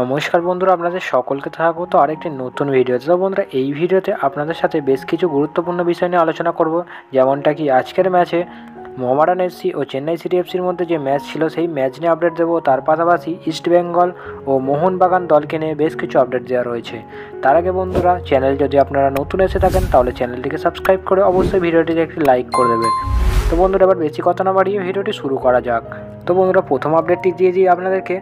নমস্কার বন্ধুরা, আপনাদের সকলকে স্বাগত আরেকটি নতুন ভিডিওতে। তো বন্ধুরা, এই ভিডিওতে আপনাদের সাথে বেশ কিছু গুরুত্বপূর্ণ বিষয় নিয়ে আলোচনা করব। যেমনটা কি আজকের ম্যাচে মোহামেডান এফসি ও চেন্নাই সিটি এফসির মধ্যে যে ম্যাচ ছিল সেই ম্যাচ নিয়ে আপডেট দেবো। তার পাশাপাশি ইস্টবেঙ্গল ও মোহনবাগান দলকে নিয়ে বেশ কিছু আপডেট দেওয়া রয়েছে। তার আগে বন্ধুরা, চ্যানেল যদি আপনারা নতুন এসে থাকেন তাহলে চ্যানেলটিকে সাবস্ক্রাইব করে অবশ্যই ভিডিওটিতে একটি লাইক করে দেবেন। তো বন্ধুরা, এবার বেশি কথা না বাড়িয়ে ভিডিওটি শুরু করা যাক। তো বন্ধুরা, প্রথম আপডেটটি দিয়ে দিই আপনাদেরকে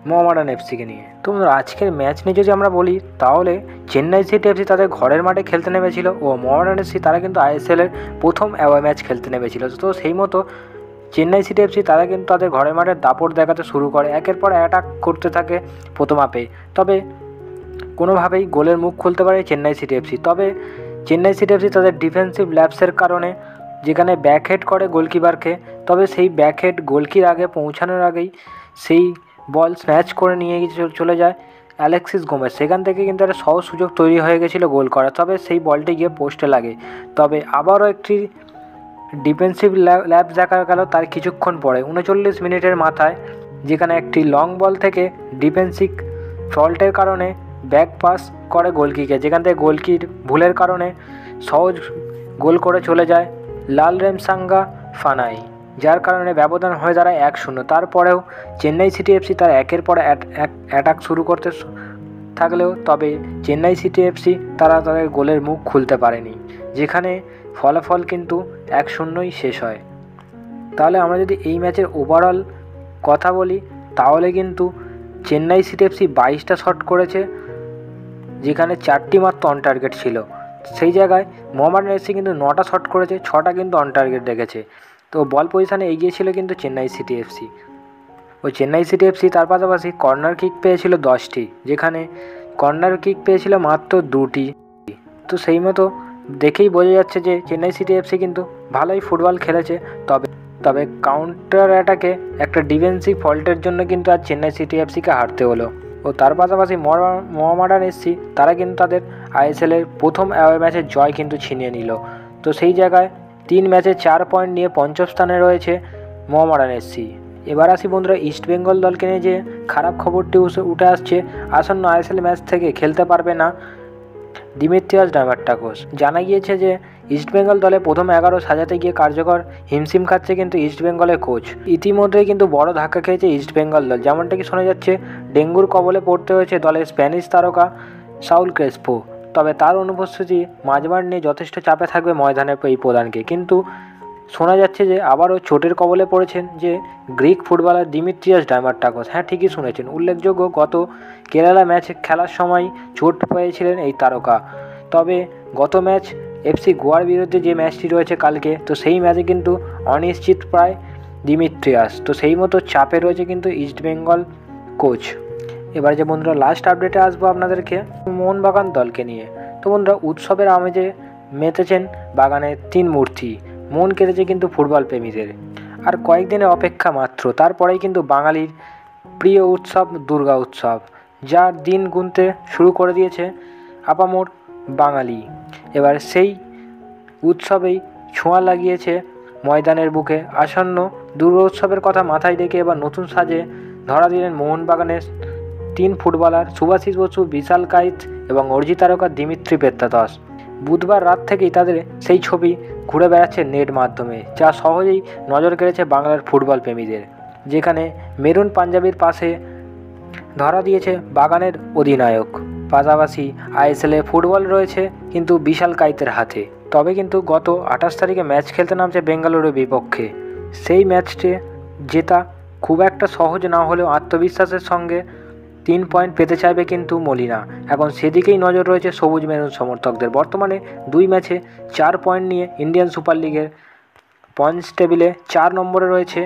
মোহামেডান এফসিকে নিয়ে। তো বন্ধুরা, আজকের ম্যাচ নিয়ে যদি আমরা বলি তাহলে চেন্নাই সিটি এফসি তাদের ঘরের মাঠে খেলতে নেমেছিল ও মোহামেডান এফসি তারা কিন্তু আইএসএলের প্রথম অ্যাওয়ে ম্যাচ খেলতে নেমেছিল। তো সেই মতো চেন্নাই সিটি এফসি তারা কিন্তু তাদের ঘরের মাঠে দাপট দেখাতে শুরু করে, একের পর অ্যাটাক করতে থাকে প্রথম হাফে। তবে কোনোভাবেই গোলের মুখ খুলতে পারে চেন্নাই সিটি এফসি। তবে চেন্নাই সিটি এফসি তাদের ডিফেন্সিভ ল্যাপসের কারণে যেখানে ব্যাকহেড করে গোলকিপারকে, তবে সেই ব্যাকহেড গোলকির আগে পৌঁছানোর আগেই সেই বল স্ন্যাচ করে নিয়ে গিয়ে চলে যায় অ্যালেক্সিস গোমেজ। সেখান থেকে কিন্তু একটা সহজ সুযোগ তৈরি হয়ে গেছিলো গোল করা, তবে সেই বলটি গিয়ে পোস্টে লাগে। তবে আবারও একটি ডিফেন্সিভ ল্যাপস দেখা গেল তার কিছুক্ষণ পরে 39 মিনিটের মাথায়, যেখানে একটি লং বল থেকে ডিফেন্সিভ ফল্টের কারণে ব্যাক পাস করে গোলকিকে, যেখান থেকে গোলকির ভুলের কারণে সহজ গোল করে চলে যায় লালরেমসাঙ্গা ফানাই, যার কারণে ব্যবধান হয়ে দাঁড়ায় 1-0। তারপরেও চেন্নাই সিটি এফসি তার একের পর অ্যাটাক শুরু করতে থাকলেও তবে চেন্নাই সিটি এফসি তারা তাদের গোলের মুখ খুলতে পারেনি, যেখানে ফলাফল কিন্তু 1-0 শেষ হয়। তাহলে আমরা যদি এই ম্যাচের ওভারঅল কথা বলি তাহলে কিন্তু চেন্নাই সিটি এফসি 22টা শট করেছে, যেখানে 4টি মাত্র অন টার্গেট ছিল। সেই জায়গায় মোহামেডান এফসি কিন্তু 9টা শট করেছে, 6টা কিন্তু অন টার্গেট রেখেছে। তো বল পজিশানে এগিয়ে ছিল কিন্তু চেন্নাই সিটি এফসি। ওই চেন্নাই সিটি এফসি তার পাশাপাশি কর্নার কিক পেয়েছিল 10টি, যেখানে কর্নার কিক পেয়েছিল মাত্র 2টি। তো সেই মতো দেখেই বোঝা যাচ্ছে যে চেন্নাই সিটি এফসি কিন্তু ভালোই ফুটবল খেলেছে। তবে কাউন্টার অ্যাটাকে একটা ডিফেন্সিভ ফল্টের জন্য কিন্তু আজ চেন্নাই সিটি এফসিকে হারতে হলো। ও তার পাশাপাশি মোহামেডান এফসি তারা কিন্তু তাদের আইএসএলের প্রথম অ্যাওয়ে ম্যাচের জয় কিন্তু ছিনিয়ে নিল। তো সেই জায়গায় 3 ম্যাচে 4 পয়েন্ট নিয়ে পঞ্চম স্থানে রয়েছে মোহামেডান এফসি। এবার আসি বন্ধুরা ইস্টবেঙ্গল দলকে নিয়ে যে খারাপ খবরটি উঠে আসছে, আসন্ন আইএসএল ম্যাচ থেকে খেলতে পারবে না দিমিত্রিয়াস ডামান্টাকোস। জানা গিয়েছে যে ইস্টবেঙ্গল দলে প্রথম 11 সাজাতে গিয়ে কার্যকর হিমশিম খাচ্ছে কিন্তু ইস্টবেঙ্গলের কোচ। ইতিমধ্যেই কিন্তু বড় ধাক্কা খেয়েছে ইস্টবেঙ্গল দল, যেমনটা কি শোনা যাচ্ছে ডেঙ্গুর কবলে পড়তে হয়েছে দলের স্প্যানিশ তারকা সাউল ক্রেসপো। তবে তার অনুপস্থিতি মাঝমাঠ নিয়ে যথেষ্ট চাপে থাকবে ময়দানের এই প্রধানকে। কিন্তু শোনা যাচ্ছে যে আবারও চোটের কবলে পড়েছেন যে গ্রিক ফুটবলার দিমিত্রিয়াস ডামান্টাকোস। হ্যাঁ, ঠিকই শুনেছেন। উল্লেখযোগ্য, গত কেরালা ম্যাচ খেলার সময় চোট পেয়েছিলেন এই তারকা। তবে গত ম্যাচ এফসি গোয়ার বিরুদ্ধে যে ম্যাচটি রয়েছে কালকে, তো সেই ম্যাচে কিন্তু অনিশ্চিত প্রায় দিমিত্রিয়াস। তো সেই মতো চাপে রয়েছে কিন্তু ইস্টবেঙ্গল কোচ। এবার যে বন্ধুরা লাস্ট আপডেটে আসবো আপনাদেরকে মোহনবাগান দলকে নিয়ে। তো বন্ধুরা, উৎসবের আমেজে মেতেছেন বাগানের 3 মূর্তি। মন কেটেছে কিন্তু ফুটবল প্রেমীদের। আর কয়েকদিনের অপেক্ষা মাত্র, তারপরেই কিন্তু বাঙালির প্রিয় উৎসব দুর্গা উৎসব, যার দিন গুনতে শুরু করে দিয়েছে আপামর বাঙালি। এবার সেই উৎসবেই ছোঁয়া লাগিয়েছে ময়দানের বুকে। আসন্ন দুর্গা উৎসবের কথা মাথায় রেখে এবার নতুন সাজে ধরা দিলেন মোহনবাগানের 3 ফুটবলার শুভাশিস বসু, বিশাল কাইত এবং অরিজিৎ তারকা দিমিত্রি পেত্রাতস। বুধবার রাত থেকেই তাদের সেই ছবি ঘুরে বেড়াচ্ছে নেট মাধ্যমে, যা সহজেই নজর কেড়েছে বাংলার ফুটবল প্রেমীদের। যেখানে মেরুন পাঞ্জাবির পাশে ধরা দিয়েছে বাগানের অধিনায়ক। পাশাপাশি আইএসএলে ফুটবল রয়েছে কিন্তু বিশাল কাইতের হাতে। তবে কিন্তু গত 28 তারিখে ম্যাচ খেলতে নামছে বেঙ্গালুরুর বিপক্ষে। সেই ম্যাচটি জেতা খুব একটা সহজ না হলেও আত্মবিশ্বাসের সঙ্গে 3 পয়েন্ট পেতে চাইবে কিন্তু মলিনা। এখন সেদিকেই নজর রয়েছে সবুজ মেরুন সমর্থকদের। বর্তমানে 2 ম্যাচে 4 পয়েন্ট নিয়ে ইন্ডিয়ান সুপার লিগের পয়েন্টস টেবিলে 4 নম্বরে রয়েছে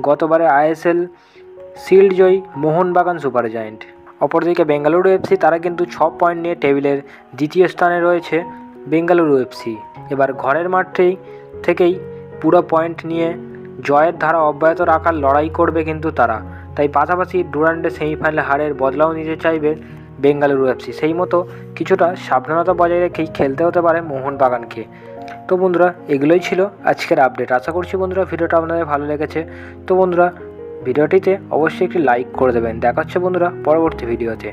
গতবারে আইএসএল শিল্ড জয়ী মোহনবাগান সুপার জায়েন্ট। অপরদিকে বেঙ্গালুরু এফসি তারা কিন্তু 6 পয়েন্ট নিয়ে টেবিলের দ্বিতীয় স্থানে রয়েছে বেঙ্গালুরু এফসি। এবার ঘরের মাঠেই থেকেই পুরো পয়েন্ট নিয়ে জয়ের ধারা অব্যাহত রাখার লড়াই করবে কিন্তু তারা। তাই পাশাপাশি ডুরান্ডে সেমিফাইনালে হারের বদলাও নিতে চাইবে বেঙ্গালুরু এফসি। সেই মতো কিছুটা সাবধানতা বজায় রেখেই খেলতে হতে পারে মোহনবাগানকে। তো বন্ধুরা, এগুলোই ছিল আজকের আপডেট। আশা করছি বন্ধুরা ভিডিওটা আপনাদের ভালো লেগেছে। তো বন্ধুরা, ভিডিওটিতে অবশ্যই একটি লাইক করে দেবেন। দেখা হচ্ছে বন্ধুরা পরবর্তী ভিডিওতে।